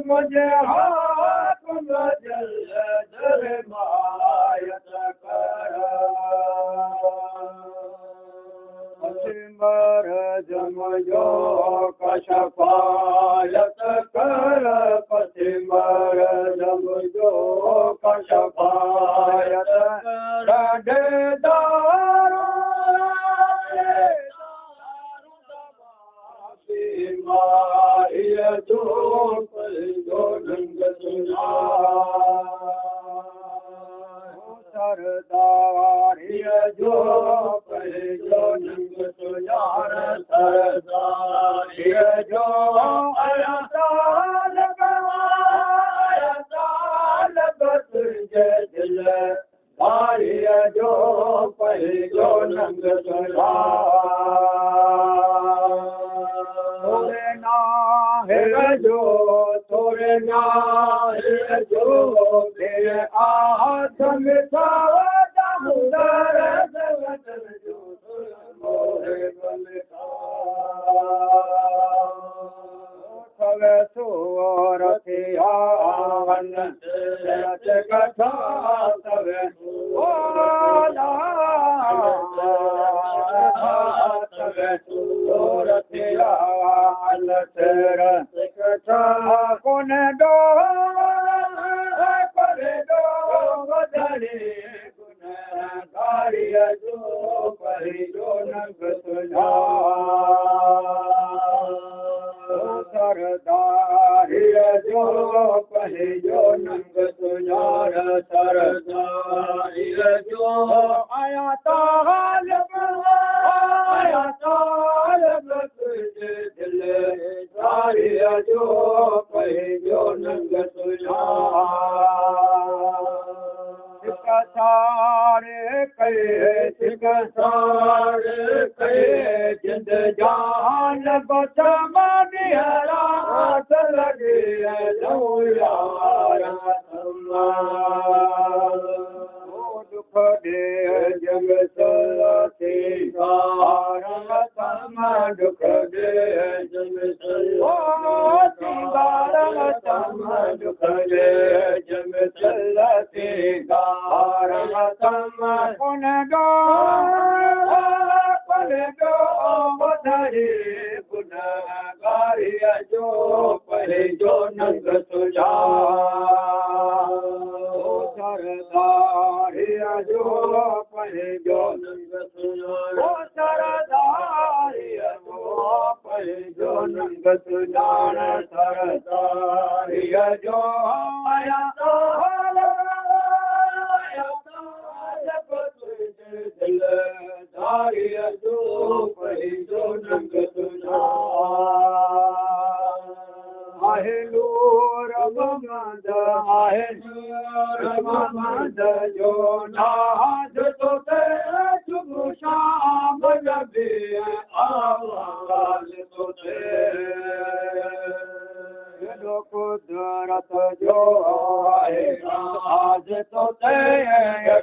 मुझे हाथ मजल जल मायत कर सिमर जम जो कशफायत कर सिमर जम जो कशफायत कर दारो जो सरदार जो नंग तुझार सरदार जो आया ताल तुझे दिल दारिया जो जो नंग तुझार तोरे ना जो तेरे आदम सावदा मुदर जगत जो मोरे बलका खवे सोरते आवन सच कथा तवे ओला तवे सोरते आवन सच कथा कोन दो करे दो बदले गुनहगारी जो परि जो नंग तुझा सरदार जो परि जो नंग तुझार सरदार जो आया तालब तुझे दिल दारिया जो परि जो नंग तुझा सारे कहे जिंद जान बचमनिया लगे लो यार दुख दे जग सलते तम दुख दे जग सलते तम दुख दे जग सलते तम पुन दो बधरे गुनहगारी जो परे जो नंग तुझा सरदार जो परे जो नंग तुझा सरदार जो परे जो नंग तुझा सरदार जो आया दिल दारिया जो परि जो नंग तुझा आहे नूर ममद जो नाज तो ते सुबह शाम लगे आवाज तो ते जो कुदरत जो है आज तो ते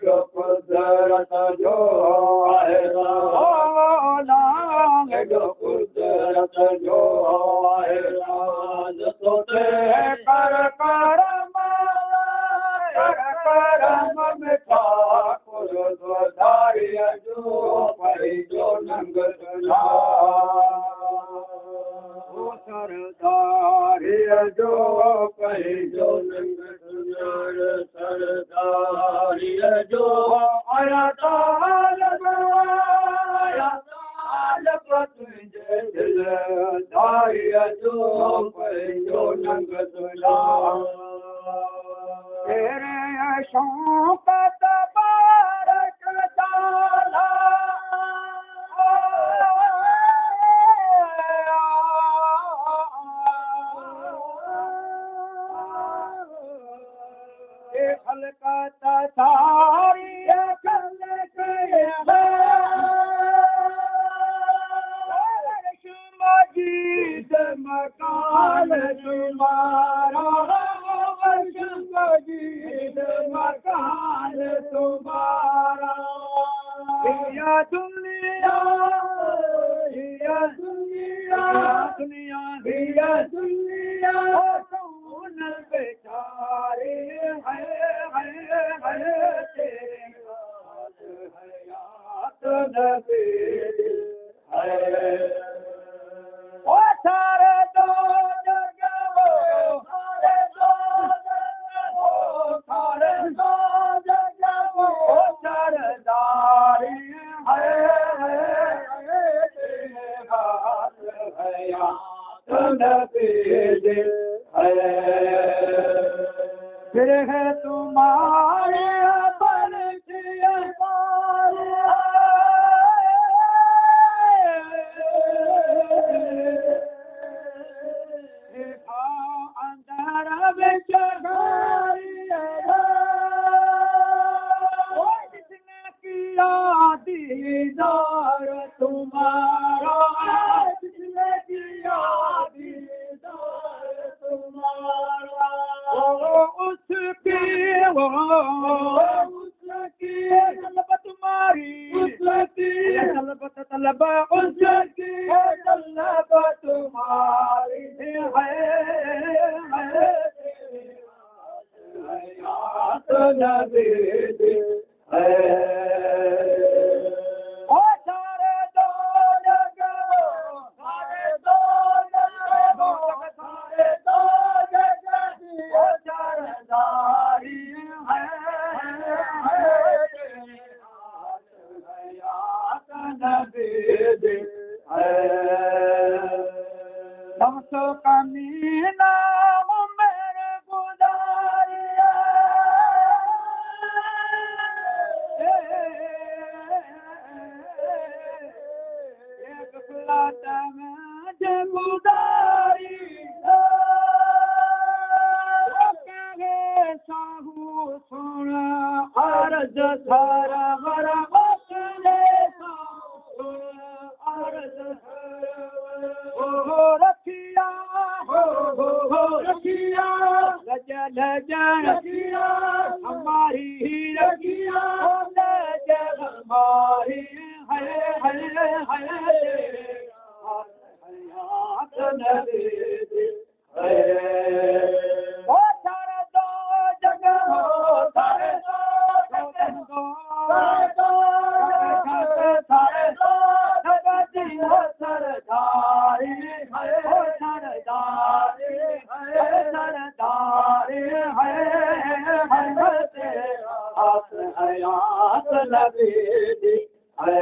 जो कुदरत जो है जो कुदरत जो है आज तो ते कर करम में ठाकुर द्वारिया जो परि जो नंग तुझा सरदार जो परि जो नंग तुझा सरदार जो आया ताल तुझे दिल दारिया जो परि जो नंग तुझा तेरे शौक तबारक ताला खलकत सारी खलक मजीद मकान तुम्हारा मजीद तुम्हारा या दुनिया या दुनिया दुनिया या दुनिया कौन बेचारे है तेरे हयात नबी है ओ सारे दो जगहो सारे दो जगहो सरदारी है तेरे हाथ हयात नबी है फिर है तुम्हारे पर अंदर जिसने किया दीदार तुम्हारा जिसने किया दीदार तुम्हारा उसकी तलब तुम्हारी तलब उसकी तलब तुम्हारी हयात नबी है ओ सारे दो जगहो सारे दो जगह सरदारी है हयात नबी है सबसो कमी नाम मेरे गुजारिया एक प्लाट में जे गुजारी कहे साहू सुन अर्ज थारा बरा बसले साहू अर्ज हो रखिया हो रखिया लजल रखिया हमारी ही रखिया लजल हमारी है हयात नबी है ओ सारे दो जगह हो सारे दो सरदारी है सरदारी है हयात नबी है